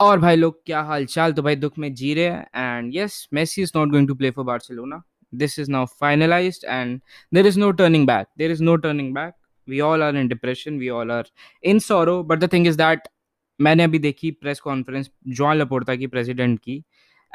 और भाई लोग क्या हाल चाल। तो भाई दुख में जी रहे हैं and yes Messi is not going to play for Barcelona. This is now finalized and there is no turning back. There is no turning back. We all are in depression, we all are in sorrow, but the thing is that मैंने अभी देखी press conference John लपोर्टा की, president की.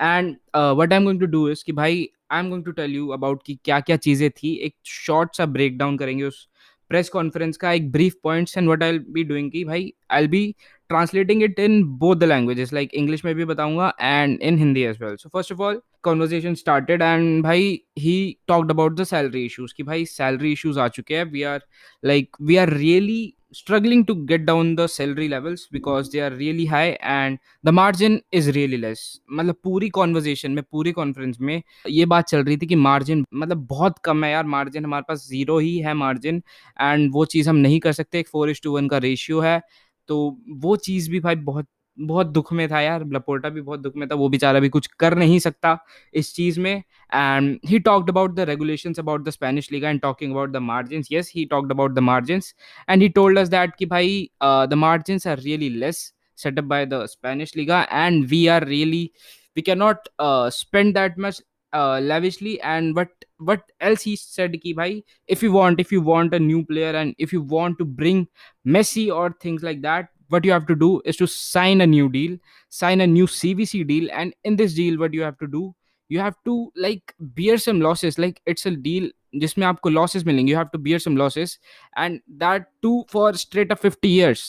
And what I am going to do is कि भाई I am going to tell you about कि क्या क्या चीज़ें थी. एक शॉर्ट सा ब्रेक डाउन करेंगे उस प्रेस कॉन्फ्रेंस का, एक brief points. And what I will be doing कि भाई I will be translating it in both the languages, like English में भी बताऊंगा and in Hindi as well. So first of all, conversation started and भाई he talked about the salary issues कि भाई salary issues आ चुके हैं. We are really struggling to get down the salary levels because they are really high and the margin is really less. मतलब पूरी conversation में, पूरी conference में ये बात चल रही थी कि मार्जिन मतलब बहुत कम है यार. मार्जिन हमारे पास जीरो ही है मार्जिन, एंड वो चीज़ हम नहीं कर सकते. एक 4:1 का रेशियो है. तो वो चीज़ भी भाई बहुत बहुत दुख में था यार. लपोर्टा भी बहुत दुख में था, वो बेचारा भी कुछ कर नहीं सकता इस चीज़ में. And he talked about the regulations about the Spanish Liga and talking about the margins. Yes, he talked about the margins and he told us that कि भाई the margins are really less set up by the Spanish Liga, and we cannot spend that much lavishly. And what else he said ki bhai, if you want a new player and if you want to bring Messi or things like that, what you have to do is to sign a new deal, sign a new CVC deal. And in this deal, what you have to do, you have to like bear some losses. Like it's a deal जिसमें आपको losses मिलेंगे. You have to bear some losses, and that too for straight up 50 years.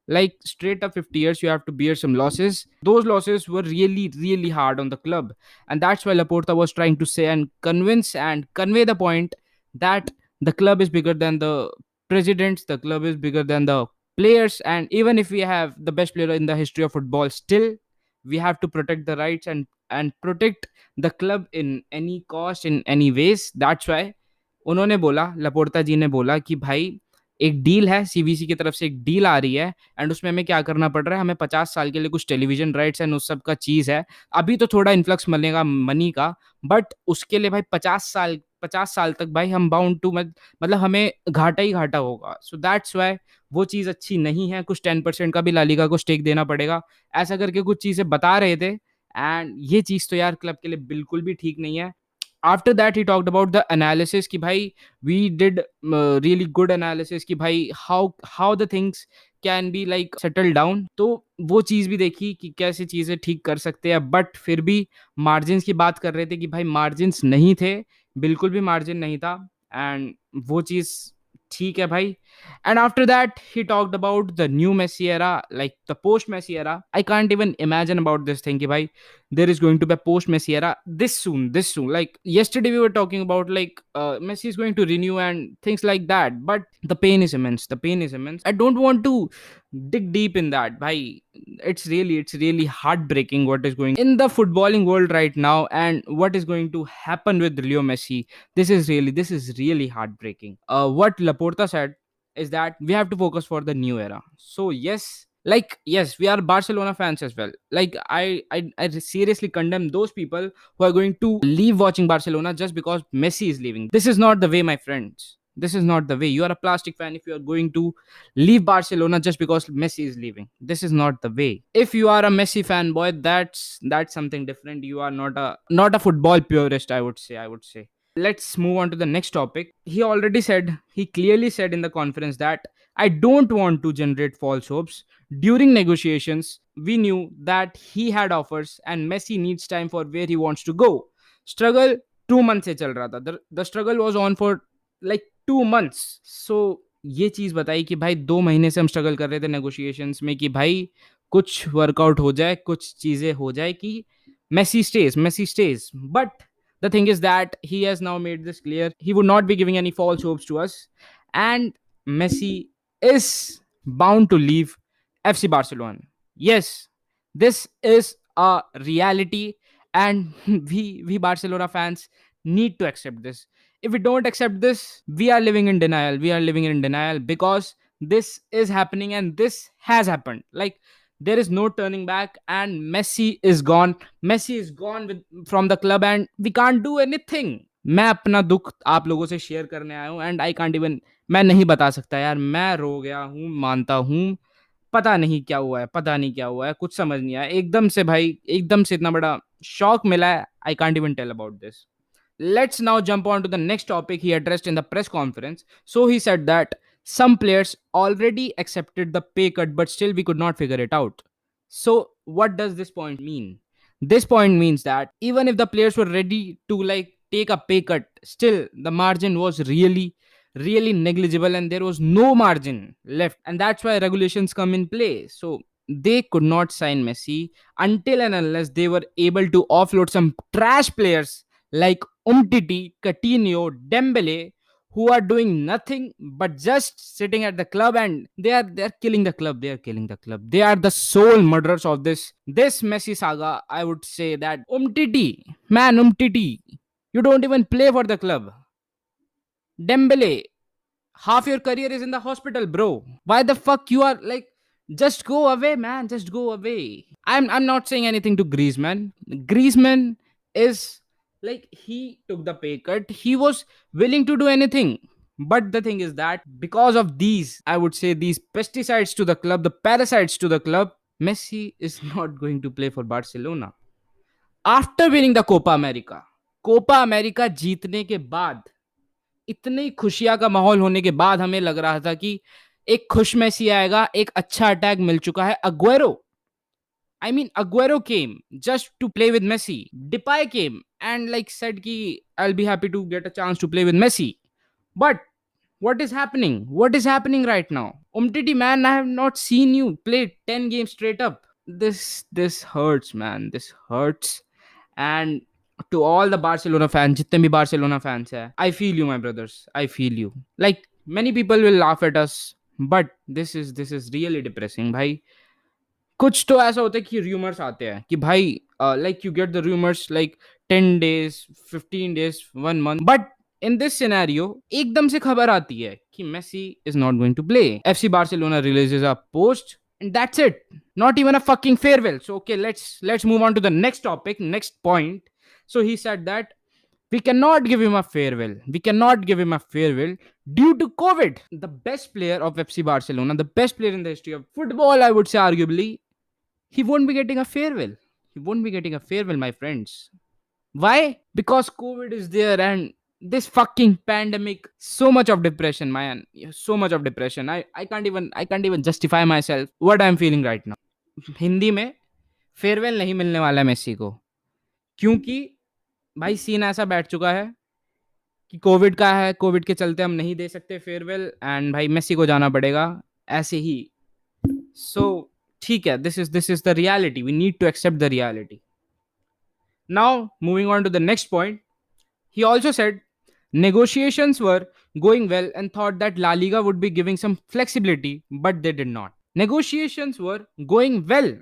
Like straight up 50 years you have to bear some losses. Those losses were really really hard on the club, and that's why Laporta was trying to say and convince and convey the point that the club is bigger than the presidents, the club is bigger than the players. And even if we have the best player in the history of football, still we have to protect the rights and protect the club in any cost, in any ways. That's why उन्होंने बोला, लपोर्ता जी ने बोला कि भाई एक deal है, CVC की तरफ से एक डील आ रही है, एंड उसमें हमें क्या करना पड़ रहा है, हमें 50 साल के लिए कुछ टेलीविजन राइट्स एंड उस सब का चीज़ है. अभी तो थोड़ा इन्फ्लक्स मिलेगा मनी का, बट उसके लिए भाई 50 साल तक भाई हम बाउंड टू मतलब हमें घाटा ही घाटा होगा. सो दैट्स वाई वो चीज़ अच्छी नहीं है. कुछ 10% का भी लालिगा को स्टेक देना पड़ेगा, ऐसा करके कुछ चीज़ें बता रहे थे. एंड ये चीज़ तो यार क्लब के लिए बिल्कुल भी ठीक नहीं है. After that he talked about the analysis कि भाई we did really good analysis कि भाई how the things can be like settled down. तो वो चीज़ भी देखी कि कैसे चीज़ें ठीक कर सकते हैं. बट फिर भी मार्जिन्स की बात कर रहे थे कि भाई मार्जिन्स नहीं थे, बिल्कुल भी मार्जिन नहीं था. एंड वो चीज़ ठीक है भाई. And after that he talked about the new Messi era, like the post Messi era. I can't even imagine about this thing ki bhai there is going to be a post Messi era this soon. Like yesterday we were talking about like Messi is going to renew and things like that, but the pain is immense. I don't want to dig deep in that bhai. It's really heartbreaking what is going in the footballing world right now, and what is going to happen with Leo Messi. This is really heartbreaking. What Laporta said is that we have to focus for the new era. So yes, like yes, we are Barcelona fans as well. Like I seriously condemn those people who are going to leave watching Barcelona just because Messi is leaving. This is not the way, my friends. This is not the way. You are a plastic fan if you are going to leave Barcelona just because Messi is leaving. This is not the way. If you are a Messi fanboy, that's something different. You are not a football purist, I would say. Let's move on to the next topic. He clearly said in the conference that I don't want to generate false hopes. During negotiations, we knew that he had offers and Messi needs time for where he wants to go. Struggle 2 months से चल रहा था. The struggle was on for like 2 months. So ये चीज बताई कि भाई 2 महीने से हम स्ट्रगल कर रहे थे नेगोशिएशंस में कि भाई कुछ वर्कआउट हो जाए, कुछ चीजें हो जाए कि Messi stays. But the thing is that he has now made this clear. He would not be giving any false hopes to us. And Messi is bound to leave FC Barcelona. Yes, this is a reality, and we Barcelona fans need to accept this. If we don't accept this, we are living in denial. We are living in denial because this is happening and this has happened. Like there is no turning back, and Messi is gone. Messi is gone from the club, and we can't do anything. मैं अपना दुख आप लोगों से share करने आया हूँ, and I can't even, मैं नहीं बता सकता यार. मैं रो गया हूँ, मानता हूँ. पता नहीं क्या हुआ है, पता नहीं क्या हुआ है, कुछ समझ नहीं आया एकदम से भाई, एकदम से इतना बड़ा शॉक मिला है. I can't even tell about this. Let's now jump on to the next topic he addressed in the press conference. So he said that some players already accepted the pay cut, but still we could not figure it out. So what does this point mean? This point means that even if the players were ready to like take a pay cut, still the margin was really negligible and there was no margin left. And that's why regulations come in play. So they could not sign Messi until and unless they were able to offload some trash players like Umtiti, Coutinho, Dembele, who are doing nothing but just sitting at the club, and they are killing the club. They are killing the club. They are the sole murderers of this Messi saga. I would say that Umtiti, you don't even play for the club. Dembele, half your career is in the hospital, bro. Why the fuck you are like, just go away, man, just go away. I'm not saying anything to Griezmann. Griezmann is like, he took the pay cut, he was willing to do anything. But the thing is that because of these, I would say, these pesticides to the club, the parasites to the club, Messi is not going to play for Barcelona. After winning the Copa America जीतने के बाद, इतनी खुशियां का माहौल होने के बाद हमें लग रहा था कि एक खुश मेसी आएगा, एक अच्छा अटैक मिल चुका है. Aguero came just to play with Messi. Depay came and like said ki I'll be happy to get a chance to play with Messi. But what is happening? What is happening right now? Umtiti, man, I have not seen you play 10 games straight up. This hurts, man. This hurts. And to all the Barcelona fans, jitne bhi Barcelona fans hai, I feel you, my brothers. I feel you. Like, many people will laugh at us, but this is really depressing, bhai. कुछ तो ऐसा होता है कि rumours आते हैं कि भाई, like you get the rumours like 10 days, 15 days, 1 month, but in this scenario एकदम से खबर आती है कि Messi is not going to play. FC Barcelona releases a post and that's it. Not even a fucking farewell. So okay, let's move on to the next topic, next point. So he said that we cannot give him a farewell. We cannot give him a farewell due to COVID. The best player of FC Barcelona, the best player in the history of football, I would say, arguably, he won't be getting a farewell. He won't be getting a farewell, my friends. Why? Because COVID is there and this fucking pandemic. So much of depression, man. So much of depression. I can't even justify myself what I'm feeling right now. Hindi में farewell नहीं मिलने वाला है Messi को, क्योंकि भाई scene ऐसा बैठ चुका है कि कोविड का है, कोविड के चलते हम नहीं दे सकते फेयरवेल, एंड भाई मेसी को जाना पड़ेगा ऐसे ही. सो ठीक है, this is the reality. We need to accept the reality. Now moving on to the next point, he also said negotiations were going well and thought that La Liga would be giving some flexibility, but they did not. Negotiations were going well.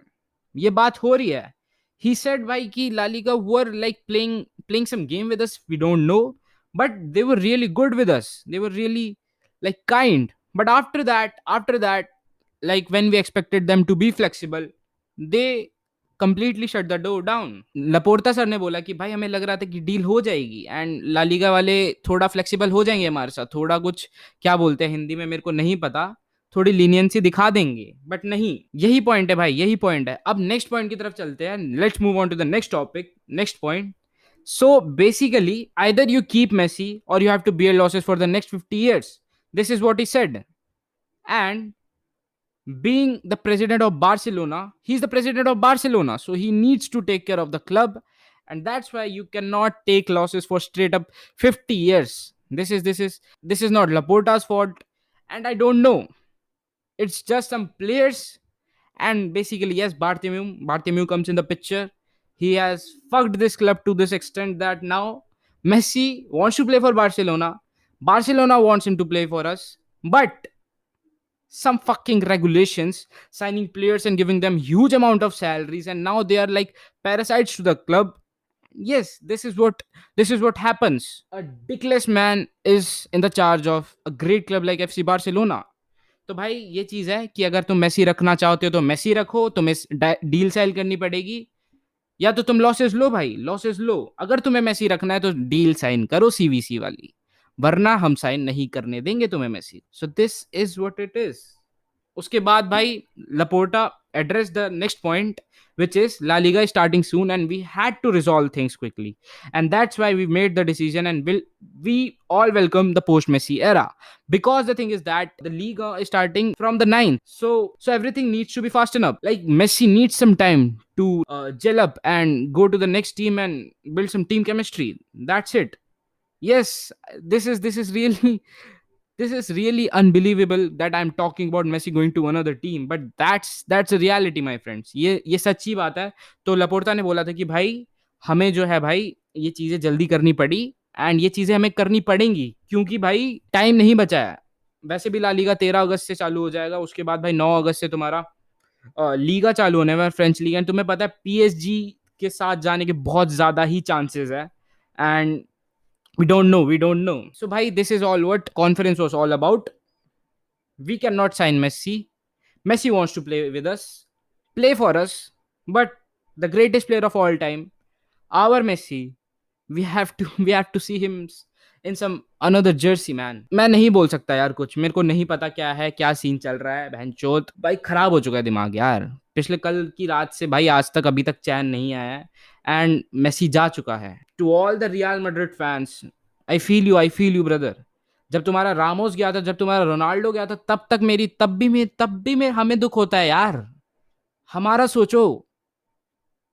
ये बात हो रही है. He said भाई कि La Liga were like playing some game with us. We don't know, but they were really good with us. They were really like kind. But after that, like when we expected them to be flexible, they completely shut the door down. Laporta sir ने बोला कि भाई हमें लग रहा था कि deal हो जाएगी एंड ला लीगा वाले थोड़ा फ्लेक्सिबल हो जाएंगे हमारे साथ, थोड़ा कुछ क्या बोलते हैं हिंदी में मेरे को नहीं पता, थोड़ी लीनियंसी दिखा देंगे, बट नहीं. यही पॉइंट है भाई, यही पॉइंट है. अब नेक्स्ट पॉइंट की तरफ चलते हैं. Let's move on to the next topic, next point. So basically either you keep Messi और you have to bear losses for the next 50 years. This is what he said. And being the president of Barcelona, he's the president of Barcelona, so he needs to take care of the club, and that's why you cannot take losses for straight up 50 years. This is not Laporta's fault, and I don't know, it's just some players. And basically, yes, Bartomeu comes in the picture. He has fucked this club to this extent that now Messi wants to play for Barcelona wants him to play for us, but some fucking regulations signing players and giving them huge amount of salaries, and now they are like parasites to the club. Yes, this is what happens. A dickless man is in the charge of a great club like FC Barcelona. तो भाई ये चीज है कि अगर तुम Messi रखना चाहते हो तो मेसी रखो, तुम्हें डील साइन करनी पड़ेगी, या तो तुम लॉसेस लो भाई, लॉसेस लो. अगर तुम्हें मेसी रखना है तो डील साइन करो सीवीसी वाली, वरना हम साइन नहीं करने देंगे तुम्हें Messi. So this is what it is. उसके बाद भाई Laporta addressed the next point, which is La Liga is starting soon and we had to resolve things quickly. And that's why we made the decision, and we all welcome the post Messi era. Because the thing is that the Liga is starting from the ninth. So everything needs to be fastened up. Like Messi needs some time to gel up and go to the next team and build some team chemistry. That's it. Yes, this is really this is really unbelievable that I'm talking about Messi going to another team, but that's a reality, my friends. ये सच्ची बात है. तो लपोर्टा ने बोला था कि भाई हमें जो है भाई ये चीजें जल्दी करनी पड़ी, एंड ये चीजें हमें करनी पड़ेंगी क्योंकि भाई टाइम नहीं बचा है. वैसे भी ला लीगा 13 अगस्त से चालू हो जाएगा. उसके बाद भाई 9 अगस्त से तुम्हारा लीगा चालू होने वाला, फ्रेंच लीग. एंड तुम्हें पता है पीएसजी के साथ जाने के बहुत ज्यादा ही चांसेस है. And we don't know. So bhai, this is all what conference was all about. We cannot sign Messi wants to play with us, play for us, but the greatest player of all time, our Messi, we have to see him in some another jersey, man. मैं नहीं बोल सकता यार, कुछ मेरे को नहीं पता क्या है, क्या सीन चल रहा है. बहनचोद भाई खराब हो चुका है दिमाग यार. पिछले कल की रात से भाई आज तक अभी तक चैन नहीं आया है. एंड मेसी जा चुका है. To all the Real Madrid fans, I feel you brother. जब तुम्हारा रामोस गया था, जब तुम्हारा रोनाल्डो गया था, तब भी मैं हमें दुख होता है यार. हमारा सोचो,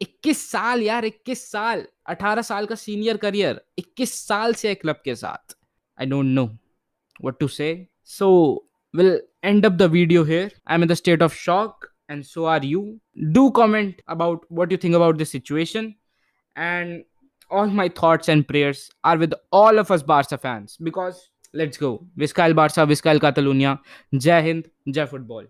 21 साल यार, 21 साल, 18 साल का सीनियर करियर, 21 साल से एक क्लब के साथ. I don't know what to say. So we'll end up the video here. I'm in the state of shock, and so are you. Do comment about what you think about this situation. And all my thoughts and prayers are with all of us Barca fans, because let's go. Vizcaya Barca, Vizcaya Catalunya. Jai Hind, Jai Football.